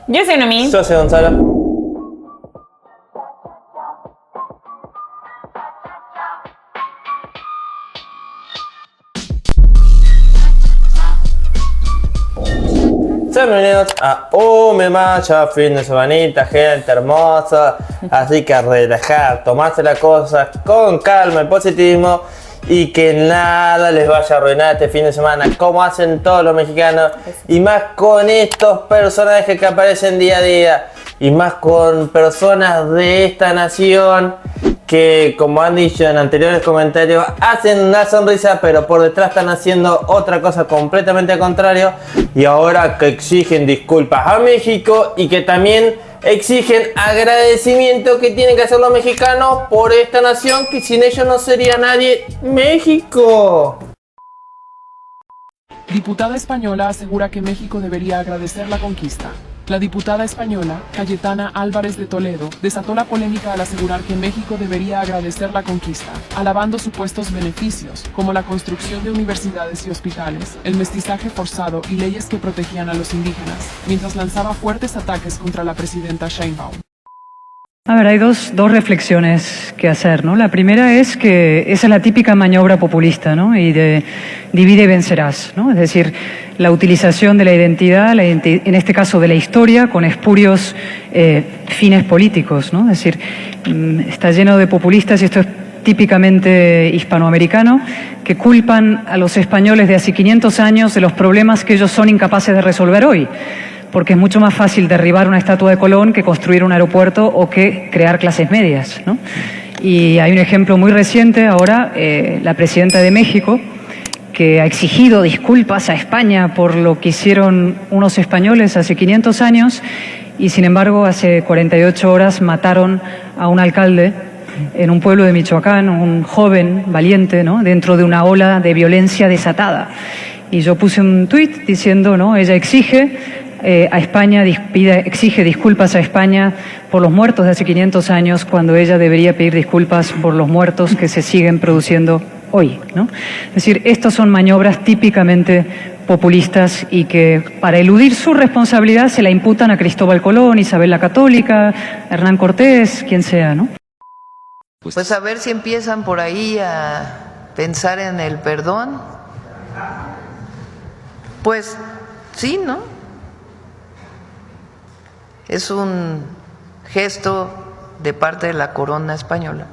Yo soy Noemí. Yo soy Gonzalo. Sean bienvenidos a un macho, fin de semanita, gente hermosa. Así que a relajar, tomarse las cosas con calma y positivismo y que nada les vaya a arruinar este fin de semana, como hacen todos los mexicanos, y más con estos personajes que aparecen día a día, y más con personas de esta nación que, como han dicho en anteriores comentarios, hacen una sonrisa pero por detrás están haciendo otra cosa completamente al contrario, y ahora que exigen disculpas a México y que también exigen agradecimiento que tienen que hacer los mexicanos por esta nación, que sin ellos no sería nadie. ¡México! Diputada española asegura que México debería agradecer la conquista. La diputada española, Cayetana Álvarez de Toledo, desató la polémica al asegurar que México debería agradecer la conquista, alabando supuestos beneficios, como la construcción de universidades y hospitales, el mestizaje forzado y leyes que protegían a los indígenas, mientras lanzaba fuertes ataques contra la presidenta Sheinbaum. A ver, hay dos reflexiones que hacer, ¿no? La primera es que esa es la típica maniobra populista, ¿no? Y de divide y vencerás, ¿no? Es decir, la utilización de la identidad, en este caso de la historia, con espurios fines políticos, ¿no? Es decir, está lleno de populistas, y esto es típicamente hispanoamericano, que culpan a los españoles de hace 500 años de los problemas que ellos son incapaces de resolver hoy, porque es mucho más fácil derribar una estatua de Colón que construir un aeropuerto o que crear clases medias, ¿no? Y hay un ejemplo muy reciente ahora, la presidenta de México, que ha exigido disculpas a España por lo que hicieron unos españoles hace 500 años, y sin embargo hace 48 horas mataron a un alcalde en un pueblo de Michoacán, un joven valiente, ¿no? Dentro de una ola de violencia desatada. Y yo puse un tuit diciendo, ¿no? Ella exige a España, exige disculpas a España por los muertos de hace 500 años, cuando ella debería pedir disculpas por los muertos que se siguen produciendo hoy, ¿no? Es decir, estas son maniobras típicamente populistas y que para eludir su responsabilidad se la imputan a Cristóbal Colón, Isabel la Católica, Hernán Cortés, quien sea, ¿no? Pues a ver si empiezan por ahí a pensar en el perdón. Pues sí, ¿no? Es un gesto de parte de la corona española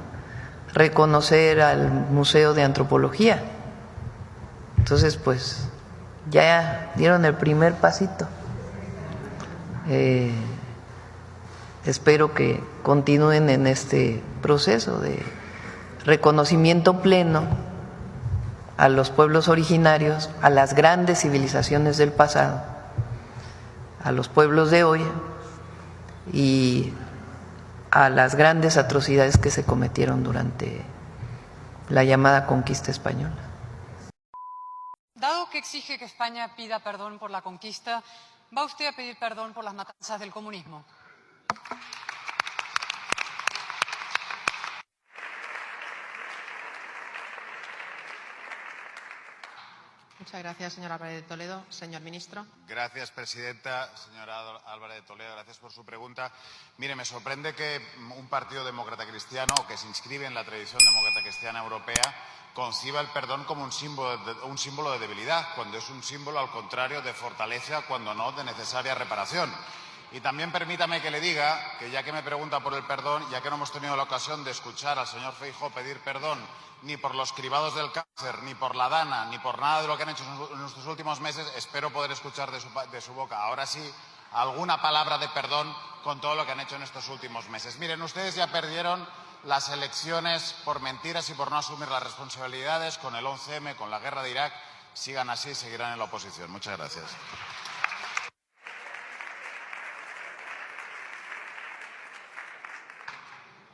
reconocer al Museo de Antropología. Entonces, pues ya dieron el primer pasito. Espero que continúen en este proceso de reconocimiento pleno a los pueblos originarios, a las grandes civilizaciones del pasado, a los pueblos de hoy y a las grandes atrocidades que se cometieron durante la llamada conquista española. Dado que exige que España pida perdón por la conquista, ¿va usted a pedir perdón por las matanzas del comunismo? Muchas gracias, señora Álvarez de Toledo. Señor ministro. Gracias, presidenta. Señora Álvarez de Toledo, gracias por su pregunta. Mire, me sorprende que un partido demócrata cristiano, que se inscribe en la tradición demócrata cristiana europea, conciba el perdón como un símbolo de debilidad, cuando es un símbolo, al contrario, de fortaleza, cuando no de necesaria reparación. Y también permítame que le diga que, ya que me pregunta por el perdón, ya que no hemos tenido la ocasión de escuchar al señor Feijóo pedir perdón ni por los cribados del cáncer, ni por la Dana, ni por nada de lo que han hecho en estos últimos meses, espero poder escuchar de su boca, ahora sí, alguna palabra de perdón con todo lo que han hecho en estos últimos meses. Miren, ustedes ya perdieron las elecciones por mentiras y por no asumir las responsabilidades con el 11M, con la guerra de Irak. Sigan así y seguirán en la oposición. Muchas gracias.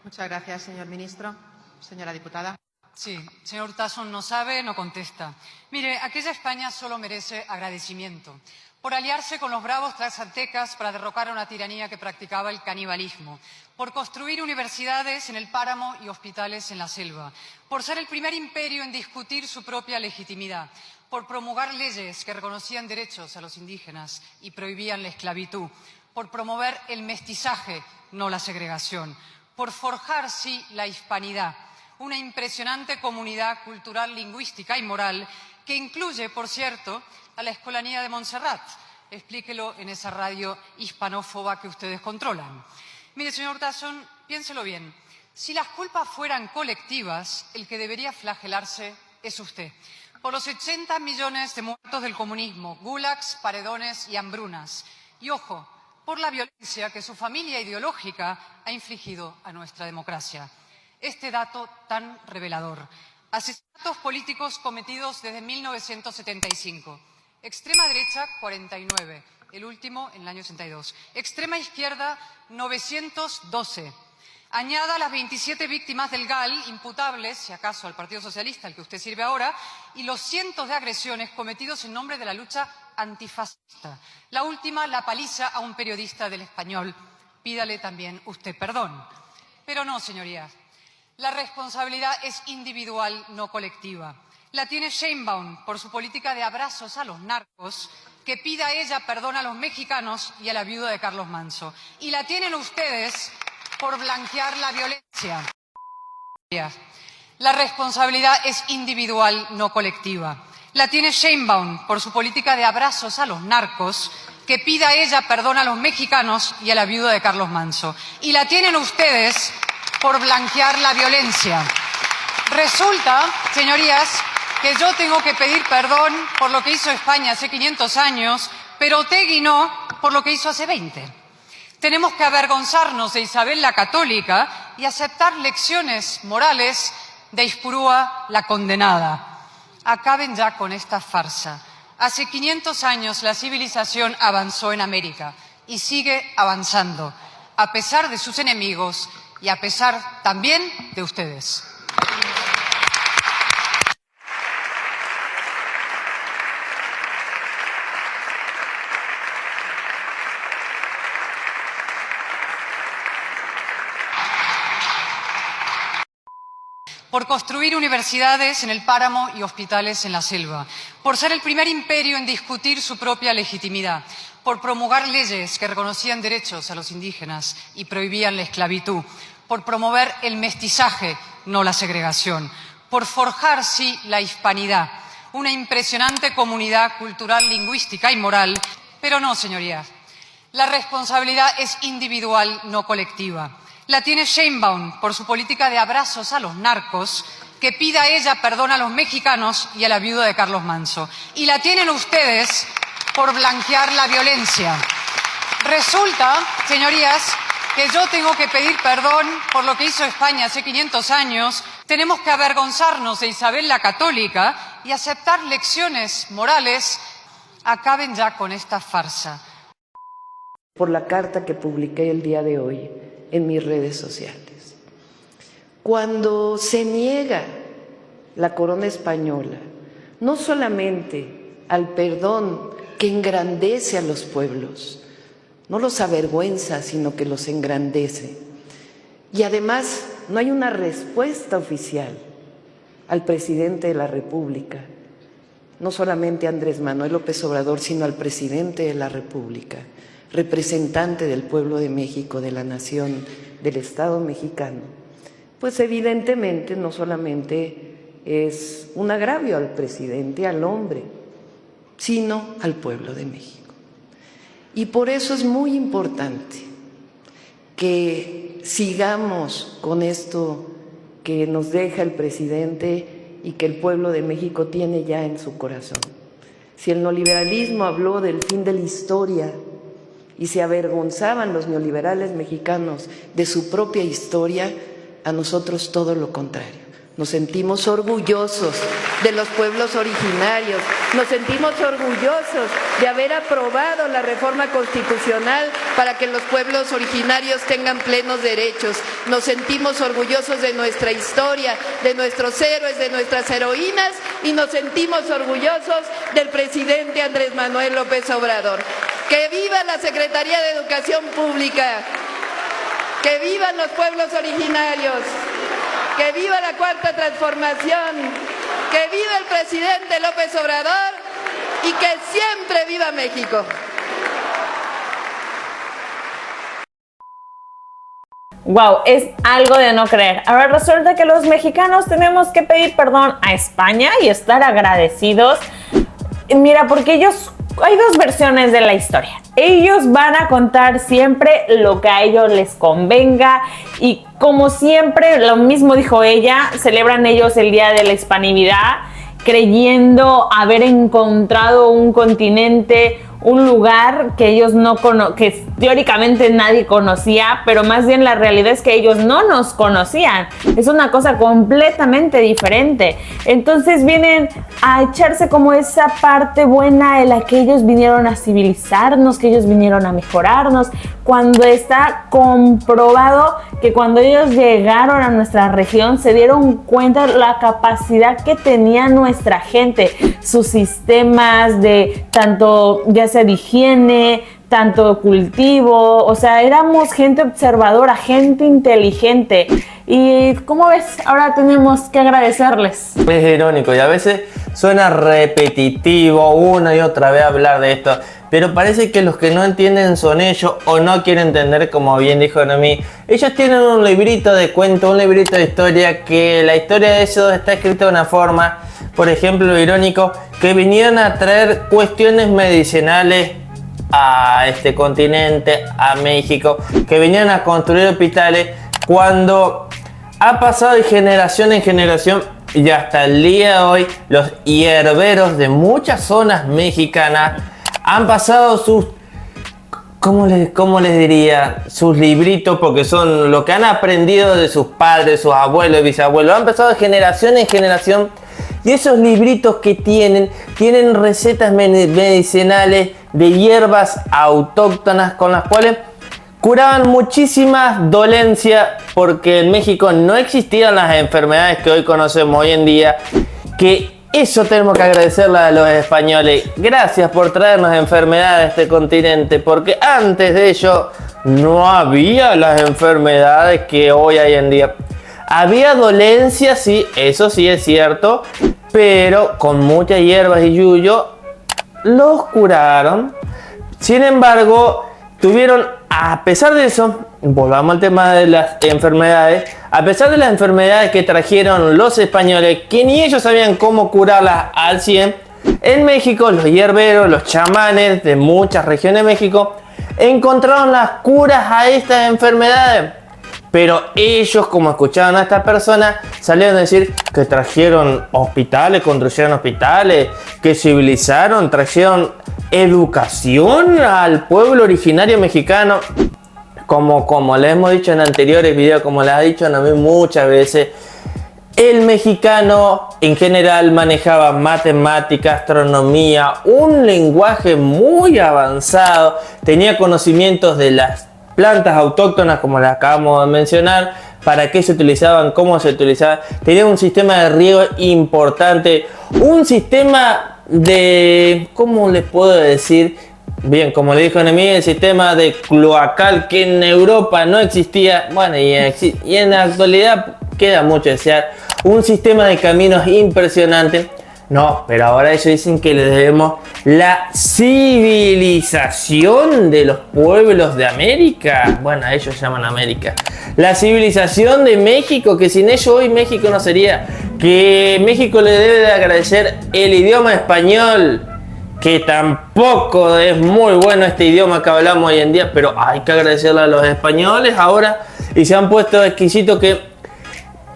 Muchas gracias, señor ministro. Señora diputada. Sí, señor Urtasun no sabe, no contesta. Mire, aquella España solo merece agradecimiento por aliarse con los bravos tlaxcaltecas para derrocar a una tiranía que practicaba el canibalismo, por construir universidades en el páramo y hospitales en la selva, por ser el primer imperio en discutir su propia legitimidad, por promulgar leyes que reconocían derechos a los indígenas y prohibían la esclavitud, por promover el mestizaje, no la segregación, por forjar, sí, la hispanidad, una impresionante comunidad cultural, lingüística y moral que incluye, por cierto, a la Escolanía de Montserrat. Explíquelo en esa radio hispanófoba que ustedes controlan. Mire, señor Urtasun, piénselo bien. Si las culpas fueran colectivas, el que debería flagelarse es usted. Por los 80 millones de muertos del comunismo, gulags, paredones y hambrunas. Y ojo, por la violencia que su familia ideológica ha infligido a nuestra democracia. Este dato tan revelador. Asesinatos políticos cometidos desde 1975. Extrema derecha, 49. El último en el año 62. Extrema izquierda, 912. Añada las 27 víctimas del GAL, imputables, si acaso, al Partido Socialista, al que usted sirve ahora, y los cientos de agresiones cometidos en nombre de la lucha antifascista. La última, la paliza a un periodista del Español. Pídale también usted perdón. Pero no, señorías. La responsabilidad es individual, no colectiva. La tiene Sheinbaum por su política de abrazos a los narcos, que pida ella perdón a los mexicanos y a la viuda de Carlos Manso. Y la tienen ustedes por blanquear la violencia. La responsabilidad es individual, no colectiva. La tiene Sheinbaum por su política de abrazos a los narcos, que pida ella perdón a los mexicanos y a la viuda de Carlos Manso. Y la tienen ustedes por blanquear la violencia. Resulta, señorías, que yo tengo que pedir perdón por lo que hizo España hace 500 años, pero Otegi no por lo que hizo hace 20. Tenemos que avergonzarnos de Isabel la Católica y aceptar lecciones morales de Ispurúa la Condenada. Acaben ya con esta farsa. Hace 500 años la civilización avanzó en América y sigue avanzando, a pesar de sus enemigos y a pesar también de ustedes. Por construir universidades en el páramo y hospitales en la selva, por ser el primer imperio en discutir su propia legitimidad, por promulgar leyes que reconocían derechos a los indígenas y prohibían la esclavitud, por promover el mestizaje, no la segregación, por forjar, sí, la hispanidad, una impresionante comunidad cultural, lingüística y moral. Pero no, señorías, la responsabilidad es individual, no colectiva. La tiene Sheinbaum por su política de abrazos a los narcos, que pida ella perdón a los mexicanos y a la viuda de Carlos Manso. Y la tienen ustedes por blanquear la violencia. Resulta, señorías, que yo tengo que pedir perdón por lo que hizo España hace 500 años. Tenemos que avergonzarnos de Isabel la Católica y aceptar lecciones morales. Acaben ya con esta farsa. Por la carta que publiqué el día de hoy en mis redes sociales. Cuando se niega la corona española, no solamente al perdón que engrandece a los pueblos, no los avergüenza, sino que los engrandece. Y además no hay una respuesta oficial al presidente de la República, no solamente a Andrés Manuel López Obrador, sino al presidente de la República, representante del pueblo de México, de la nación, del Estado mexicano, pues evidentemente no solamente es un agravio al presidente, al hombre, sino al pueblo de México. Y por eso es muy importante que sigamos con esto que nos deja el presidente y que el pueblo de México tiene ya en su corazón. Si el neoliberalismo habló del fin de la historia y se avergonzaban los neoliberales mexicanos de su propia historia, a nosotros todo lo contrario. Nos sentimos orgullosos de los pueblos originarios, nos sentimos orgullosos de haber aprobado la reforma constitucional para que los pueblos originarios tengan plenos derechos, nos sentimos orgullosos de nuestra historia, de nuestros héroes, de nuestras heroínas y nos sentimos orgullosos del presidente Andrés Manuel López Obrador. ¡Que viva la Secretaría de Educación Pública! ¡Que vivan los pueblos originarios! ¡Que viva la Cuarta Transformación! ¡Que viva el presidente López Obrador! ¡Y que siempre viva México! Wow, es algo de no creer. Ahora resulta que los mexicanos tenemos que pedir perdón a España y estar agradecidos. Mira, porque hay dos versiones de la historia. Ellos van a contar siempre lo que a ellos les convenga y como siempre, lo mismo dijo ella, celebran ellos el Día de la Hispanidad creyendo haber encontrado un continente, un lugar que ellos que teóricamente nadie conocía, pero más bien la realidad es que ellos no nos conocían. Es una cosa completamente diferente. Entonces vienen a echarse como esa parte buena en la que ellos vinieron a civilizarnos, que ellos vinieron a mejorarnos, cuando está comprobado que cuando ellos llegaron a nuestra región se dieron cuenta de la capacidad que tenía nuestra gente, sus sistemas de tanto ya sea de higiene, tanto cultivo, o sea, éramos gente observadora, gente inteligente. Y ¿cómo ves? Ahora tenemos que agradecerles. Es irónico y a veces suena repetitivo una y otra vez hablar de esto, pero parece que los que no entienden son ellos o no quieren entender, como bien dijo Noemí. Ellos tienen un librito de cuentos, un librito de historia, que la historia de ellos está escrita de una forma, por ejemplo, irónico, que vinieron a traer cuestiones medicinales a este continente, a México, que vinieron a construir hospitales, cuando ha pasado de generación en generación y hasta el día de hoy los hierberos de muchas zonas mexicanas han pasado sus, ¿cómo les diría? Sus libritos, porque son lo que han aprendido de sus padres, sus abuelos y bisabuelos, han pasado de generación en generación. Y esos libritos que tienen recetas medicinales de hierbas autóctonas con las cuales curaban muchísimas dolencias, porque en México no existían las enfermedades que hoy conocemos hoy en día, que eso tenemos que agradecerle a los españoles. Gracias por traernos enfermedades a este continente, porque antes de ello no había las enfermedades que hoy hay en día. Había dolencias, sí, eso sí es cierto, pero con muchas hierbas y yuyo los curaron. Sin embargo, a pesar de eso, volvamos al tema de las enfermedades, a pesar de las enfermedades que trajeron los españoles, que ni ellos sabían cómo curarlas al 100, en México los hierberos, los chamanes de muchas regiones de México encontraron las curas a estas enfermedades. Pero ellos, como escucharon a estas personas, salieron a decir que trajeron hospitales, construyeron hospitales, que civilizaron, trajeron educación al pueblo originario mexicano. Como les hemos dicho en anteriores videos, como les ha dicho Noemí muchas veces, el mexicano en general manejaba matemática, astronomía, un lenguaje muy avanzado, tenía conocimientos de las plantas autóctonas, como las acabamos de mencionar, para qué se utilizaban, cómo se utilizaban. Tenía un sistema de riego importante, un sistema de, ¿cómo les puedo decir? Bien, como le dijo Noemí, el sistema de cloacal que en Europa no existía, bueno, y en la actualidad queda mucho desear. Un sistema de caminos impresionante. No, pero ahora ellos dicen que le debemos la civilización de los pueblos de América. Bueno, ellos llaman América. La civilización de México, que sin ello hoy México no sería. Que México le debe de agradecer el idioma español, que tampoco es muy bueno este idioma que hablamos hoy en día, pero hay que agradecerle a los españoles ahora, y se han puesto exquisitos que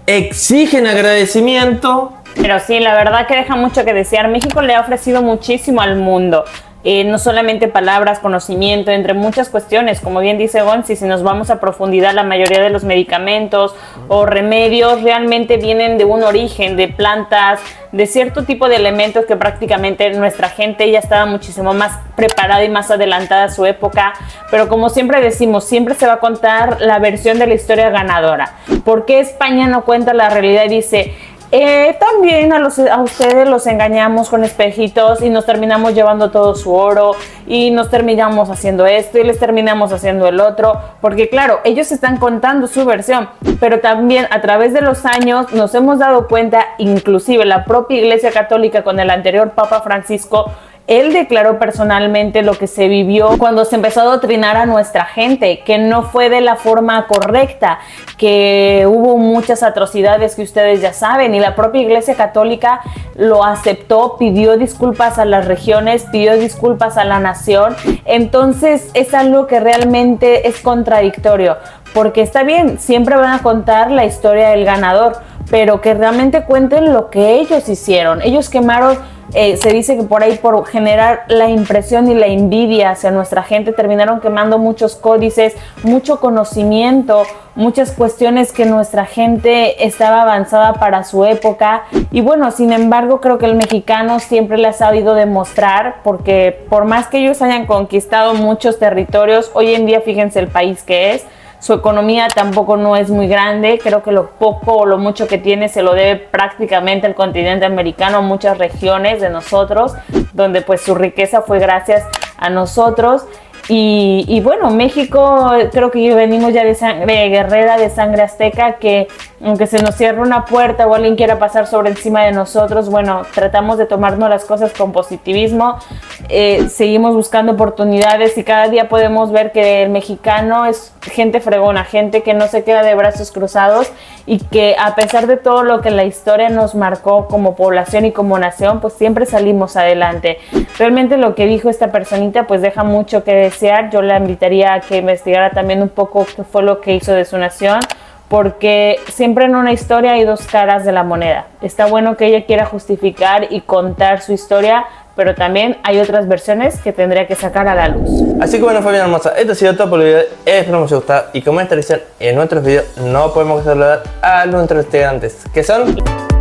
exigen agradecimiento. Pero sí, la verdad que deja mucho que desear. México le ha ofrecido muchísimo al mundo. No solamente palabras, conocimiento, entre muchas cuestiones. Como bien dice Gonzi, si nos vamos a profundidad, la mayoría de los medicamentos o remedios realmente vienen de un origen, de plantas, de cierto tipo de elementos que prácticamente nuestra gente ya estaba muchísimo más preparada y más adelantada a su época. Pero como siempre decimos, siempre se va a contar la versión de la historia ganadora. ¿Por qué España no cuenta la realidad y dice... también a ustedes los engañamos con espejitos y nos terminamos llevando todo su oro y nos terminamos haciendo esto y les terminamos haciendo el otro? Porque claro, ellos están contando su versión, pero también a través de los años nos hemos dado cuenta, inclusive la propia Iglesia Católica con el anterior Papa Francisco Él declaró personalmente lo que se vivió cuando se empezó a adoctrinar a nuestra gente, que no fue de la forma correcta, que hubo muchas atrocidades que ustedes ya saben, y la propia Iglesia Católica lo aceptó, pidió disculpas a las regiones, pidió disculpas a la nación. Entonces es algo que realmente es contradictorio, porque está bien, siempre van a contar la historia del ganador, pero que realmente cuenten lo que ellos hicieron. Ellos quemaron, se dice que por ahí, por generar la impresión y la envidia hacia nuestra gente, terminaron quemando muchos códices, mucho conocimiento, muchas cuestiones que nuestra gente estaba avanzada para su época. Y bueno, sin embargo, creo que el mexicano siempre le ha sabido demostrar, porque por más que ellos hayan conquistado muchos territorios, hoy en día fíjense el país que es. Su economía tampoco no es muy grande, creo que lo poco o lo mucho que tiene se lo debe prácticamente al continente americano, muchas regiones de nosotros, donde pues su riqueza fue gracias a nosotros. Y bueno, México creo que venimos ya de sangre guerrera, de sangre azteca, que aunque se nos cierre una puerta o alguien quiera pasar sobre encima de nosotros, bueno, tratamos de tomarnos las cosas con positivismo, seguimos buscando oportunidades y cada día podemos ver que el mexicano es gente fregona, gente que no se queda de brazos cruzados y que a pesar de todo lo que la historia nos marcó como población y como nación, pues siempre salimos adelante. Realmente lo que dijo esta personita pues deja mucho que desear. Yo la invitaría a que investigara también un poco qué fue lo que hizo de su nación, porque siempre en una historia hay dos caras de la moneda. Está bueno que ella quiera justificar y contar su historia, pero también hay otras versiones que tendría que sacar a la luz. Así que bueno, familia hermosa, esto ha sido todo por el video. Espero que os haya gustado, y como esta tradición en nuestros videos no podemos dejar de hablar a nuestros integrantes, que son...